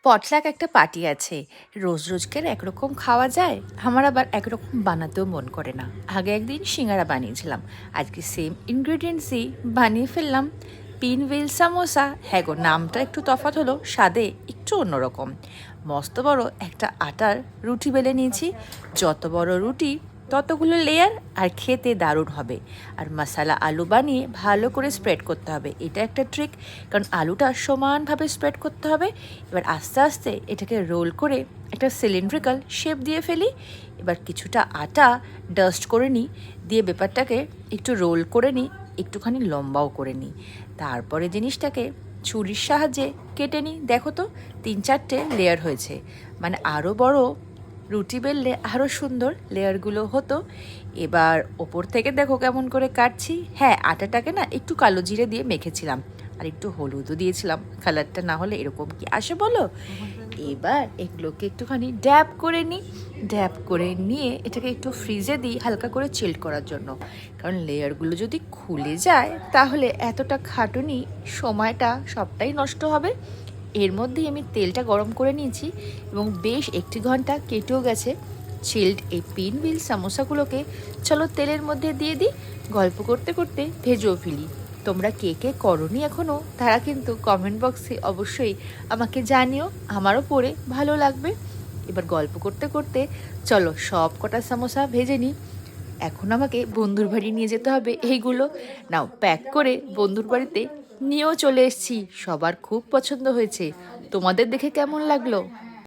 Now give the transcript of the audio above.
পটলাক একটা পার্টি আছে। রোজ রোজকার একরকম খাওয়া যায়, আমার আবার একরকম বানাতেও মন করে না। আগে একদিন সিঙ্গারা বানিয়েছিলাম, আজকে সেম ইনগ্রিডিয়েন্টসই বানিয়ে ফেললাম পিন হুইল সামোসা। হ্যাঁ গো, নামটা একটু তফাৎ হলো, স্বাদে একটু অন্যরকম। মস্ত বড় একটা আটার রুটি বেলে নিয়েছি। যত বড় রুটি ততগুলো লেয়ার, আর খেতে দারুণ হবে। আর মশালা আলু বানিয়ে ভালো করে স্প্রেড করতে হবে, এটা একটা ট্রিক। কারণ আলুটা সমানভাবে স্প্রেড করতে হবে। এবার আস্তে আস্তে এটাকে রোল করে একটা সিলিন্ড্রিক্যাল শেপ দিয়ে ফেলি। এবার কিছুটা আটা ডাস্ট করে নিই, দিয়ে ব্যাপারটাকে একটু রোল করে নিই, একটুখানি লম্বাও করে নিই। তারপরে জিনিসটাকে ছুরির সাহায্যে কেটে নিই। দেখো তো, 3-4টে লেয়ার হয়েছে। মানে আরও বড় রুটি বেললে আরও সুন্দর লেয়ারগুলো হতো। এবার ওপর থেকে দেখো কেমন করে কাটছি। হ্যাঁ, আটাটাকে না একটু কালো জিরে দিয়ে মেখেছিলাম, আর একটু হলুদও দিয়েছিলাম। কালারটা না হলে এরকম কি আসে বলো? এবার এগুলোকে একটুখানি ড্যাব করে নিই। ড্যাব করে নিয়ে এটাকে একটু ফ্রিজে দিই হালকা করে চিল্ড করার জন্য। কারণ লেয়ারগুলো যদি খুলে যায় তাহলে এতটা খাটুনি, সময়টা সবটাই নষ্ট হবে। এর মধ্যেই আমি তেলটা গরম করে নিয়েছি এবং বেশ 1 ঘন্টা কেটেও গেছে। চিল্ড এই পিন হুইল সামোসাগুলোকে চলো তেলের মধ্যে দিয়ে দিই, গল্প করতে করতে ভেজেও ফেলি। তোমরা কে কে করনি এখনও, তারা কিন্তু কমেন্ট বক্সে অবশ্যই আমাকে জানিও, আমারও পড়ে ভালো লাগবে। এবার গল্প করতে করতে চলো সব কটা সামোসা ভেজে নিই। এখন আমাকে বন্ধুর বাড়ি নিয়ে যেতে হবে এইগুলো। নাও প্যাক করে বন্ধুর বাড়িতে নিয়েও চলে এসেছি। সবার খুব পছন্দ হয়েছে। তোমাদের দেখে কেমন লাগলো?